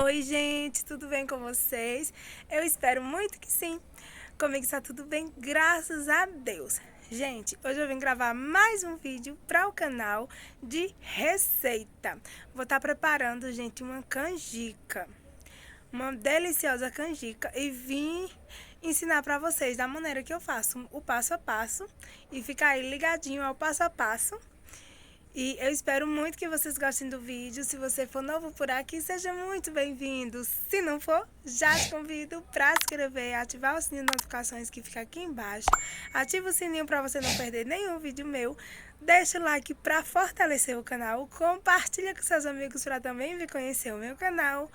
Oi, gente, tudo bem com vocês? Eu espero muito que sim. Comigo está tudo bem, graças a Deus. Gente, hoje eu vim gravar mais um vídeo para o canal de receita. Vou estar preparando, gente, uma canjica. Uma deliciosa canjica e vim ensinar para vocês da maneira que eu faço o passo a passo e ficar aí ligadinho ao passo a passo. E eu espero muito que vocês gostem do vídeo. Se você for novo por aqui, seja muito bem-vindo. Se não for, já te convido para se inscrever, ativar o sininho de notificações que fica aqui embaixo. Ativa o sininho para você não perder nenhum vídeo meu. Deixa o like para fortalecer o canal. Compartilha com seus amigos para também vir conhecer o meu canal.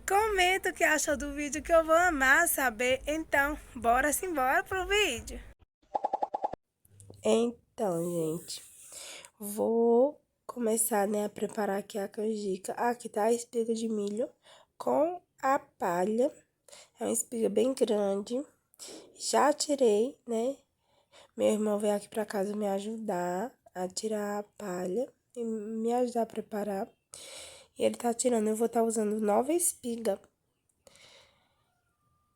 Comenta o que achou do vídeo que eu vou amar saber. Então, bora simbora pro vídeo. Então, gente, vou começar, né, a preparar aqui a canjica. Aqui tá a espiga de milho com a palha. É uma espiga bem grande. Já tirei, né? Meu irmão veio aqui pra casa me ajudar a tirar a palha e me ajudar a preparar. E ele tá tirando, eu vou estar usando 9 espigas.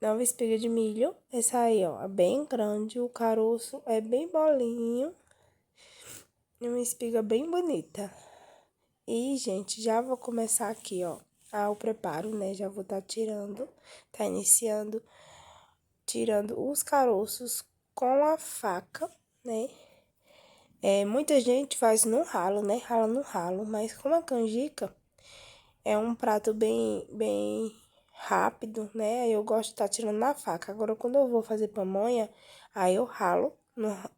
9 espigas de milho. Essa aí, ó, é bem grande. O caroço é bem bolinho. E uma espiga bem bonita. E, gente, já vou começar aqui, ó, o preparo, né? Já vou estar tirando, tá iniciando, tirando os caroços com a faca, né? Muita gente faz no ralo, né? Rala no ralo, mas como a canjica é um prato bem rápido, né? Aí eu gosto de estar tirando na faca. Agora, quando eu vou fazer pamonha, aí eu ralo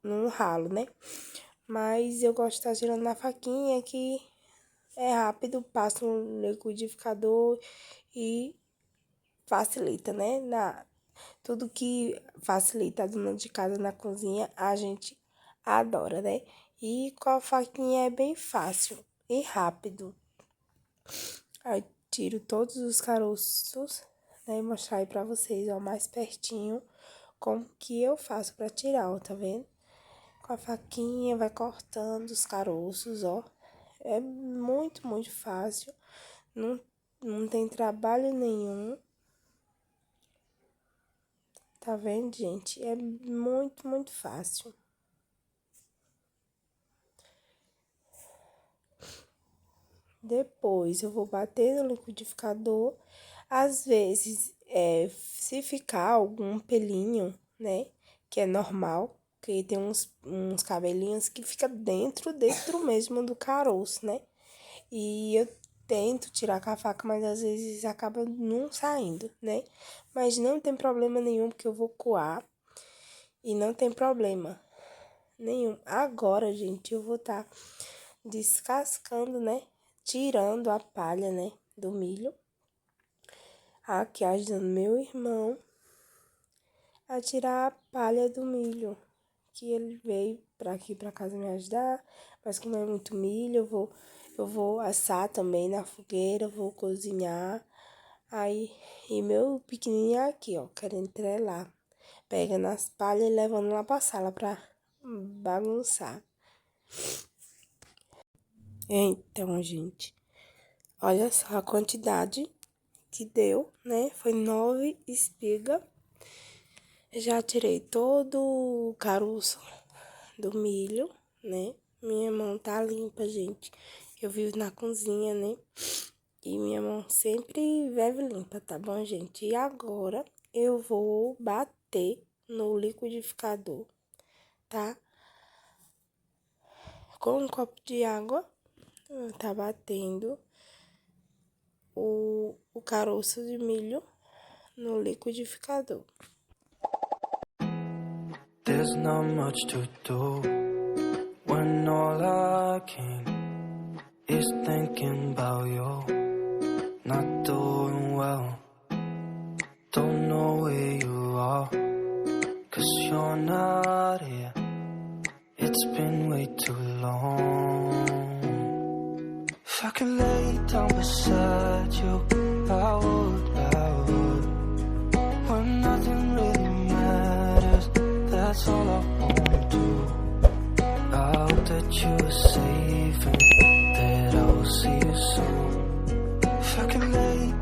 no ralo, né? Mas eu gosto de estar tirando na faquinha, que é rápido, passa no liquidificador e facilita, né? Tudo que facilita a dona de casa na cozinha, a gente adora, né? E com a faquinha é bem fácil e rápido. Aí tiro todos os caroços, né? E mostrar aí pra vocês, ó, mais pertinho, como que eu faço pra tirar, ó, tá vendo? Com a faquinha, vai cortando os caroços, ó. É muito fácil. Não tem trabalho nenhum. Tá vendo, gente? É muito fácil. Depois, eu vou bater no liquidificador. Às vezes, se ficar algum pelinho, né? Que é normal. Porque tem uns cabelinhos que fica dentro mesmo do caroço, né? E eu tento tirar com a faca, mas às vezes acaba não saindo, né? Mas não tem problema nenhum, porque eu vou coar. E não tem problema nenhum. Agora, gente, eu vou estar descascando, né? Tirando a palha, né? Do milho. Aqui ajudando meu irmão a tirar a palha do milho. Que ele veio aqui pra casa me ajudar, mas como é muito milho, eu vou assar também na fogueira, vou cozinhar. Aí, e meu pequenininho aqui, ó, querendo trelar, pega nas palhas e levando lá pra sala pra bagunçar. Então, gente, olha só a quantidade que deu, né? Foi 9 espigas. Já tirei todo o caroço do milho, né? Minha mão tá limpa, gente. Eu vivo na cozinha, né? E minha mão sempre vive limpa, tá bom, gente? E agora eu vou bater no liquidificador, tá? Com um copo de água, tá batendo o caroço de milho no liquidificador. There's not much to do when all I can is thinking about you. Not doing well, don't know where you are, 'cause you're not here. It's been way too long. If I could lay down beside you, I would. When nothing really matters, that's all I wanna do. I hope that you are safe and that I will see you soon.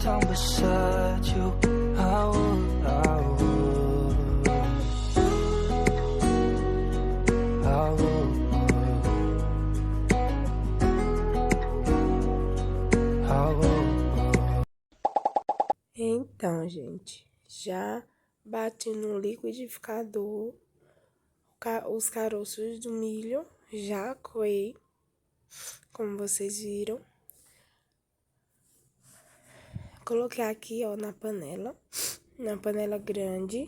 down beside you. I would, I would, I would, I would. Então, gente, já bati no liquidificador os caroços do milho, já coei, como vocês viram. Coloquei aqui, ó, na panela grande,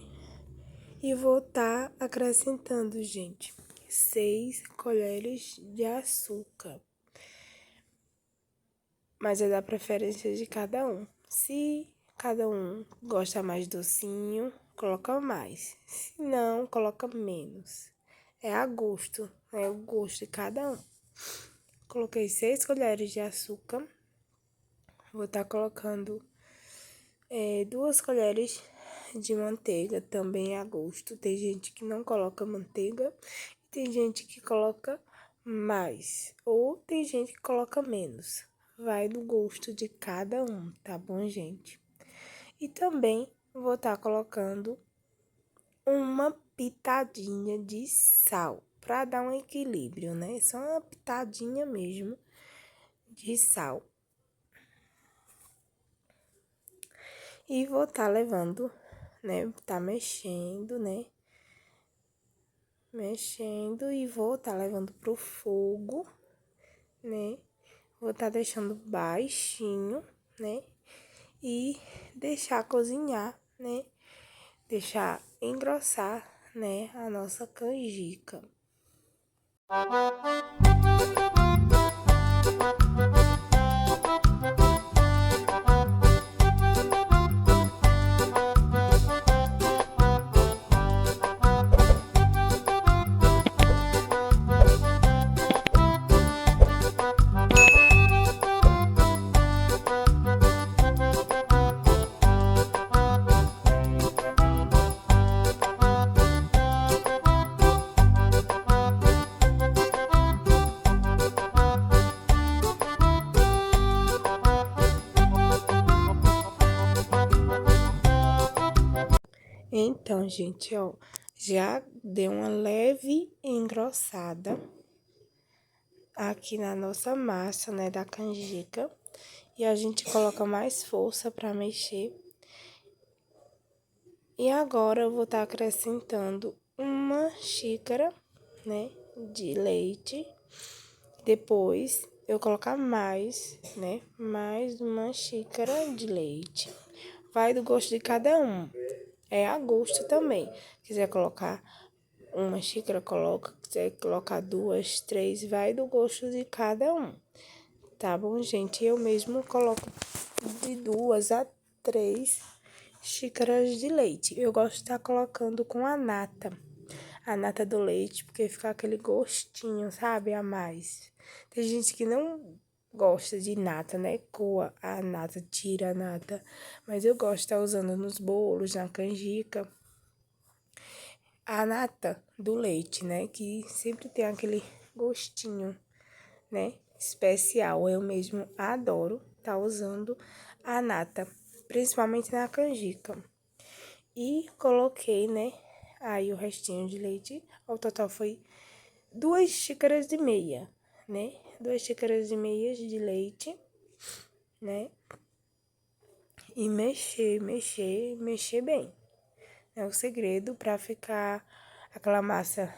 e vou tá acrescentando, gente, 6 colheres de açúcar. Mas é da preferência de cada um. Se cada um gosta mais docinho, coloca mais. Se não, coloca menos. É a gosto, é o gosto de cada um. Coloquei 6 colheres de açúcar. Vou estar colocando 2 colheres de manteiga, também a gosto. Tem gente que não coloca manteiga, tem gente que coloca mais, ou tem gente que coloca menos. Vai do gosto de cada um, tá bom, gente? E também vou estar colocando uma pitadinha de sal, pra dar um equilíbrio, né? Só uma pitadinha mesmo de sal. E vou estar levando, né? Tá mexendo, né? Mexendo e vou estar levando pro fogo, né? Vou estar deixando baixinho, né? E deixar cozinhar, né? Deixar engrossar, né? A nossa canjica. Então, gente, ó, já deu uma leve engrossada aqui na nossa massa, né, da canjica. E a gente coloca mais força pra mexer. E agora eu vou estar acrescentando uma xícara, né, de leite. Depois eu colocar mais, né, mais uma xícara de leite. Vai do gosto de cada um. É a gosto também. Quiser colocar uma xícara, coloca. Quiser colocar 2, 3, vai do gosto de cada um. Tá bom, gente? Eu mesmo coloco de 2 a 3 xícaras de leite. Eu gosto de estar colocando com a nata do leite, porque fica aquele gostinho, sabe, a mais. Tem gente que não gosta de nata, né? Coa a nata, tira a nata. Mas eu gosto de estar usando nos bolos, na canjica. A nata do leite, né? Que sempre tem aquele gostinho, né? Especial. Eu mesmo adoro estar usando a nata, principalmente na canjica. E coloquei, né? Aí o restinho de leite. O total foi 2 xícaras e meia, né? 2 xícaras e meia de leite, né? E mexer bem. É o segredo pra ficar aquela massa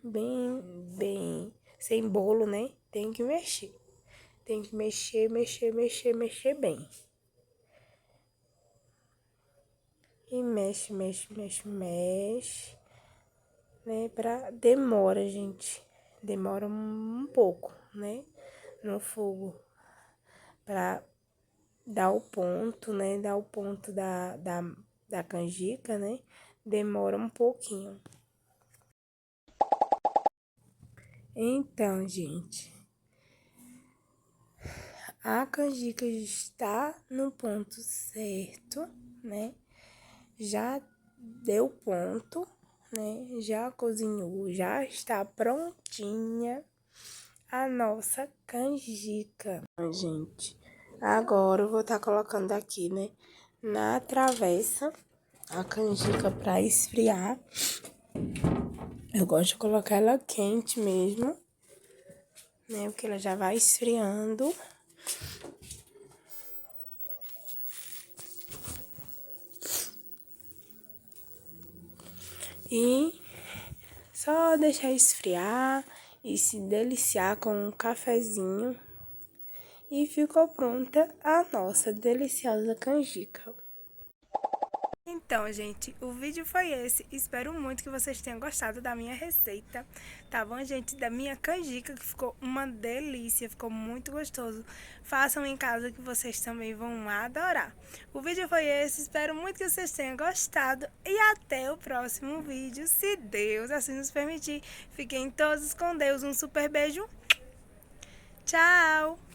bem, sem bolo, né? Tem que mexer. Tem que mexer bem. E mexe, né? Demora, gente. Demora um pouco, né? No fogo. Pra dar o ponto, né? Dar o ponto da canjica, né? Demora um pouquinho. Então, gente, a canjica está no ponto certo, né? Já deu ponto, né? Já cozinhou, já está prontinha a nossa canjica. Gente, Agora eu vou estar colocando aqui, né, na travessa a canjica para esfriar. Eu gosto de colocar ela quente mesmo, né, porque ela já vai esfriando. E só deixar esfriar e se deliciar com um cafezinho. E ficou pronta a nossa deliciosa canjica. Então, gente, o vídeo foi esse. Espero muito que vocês tenham gostado da minha receita, tá bom, gente? Da minha canjica, que ficou uma delícia, ficou muito gostoso. Façam em casa que vocês também vão adorar. O vídeo foi esse, espero muito que vocês tenham gostado e até o próximo vídeo, se Deus assim nos permitir. Fiquem todos com Deus, um super beijo. Tchau!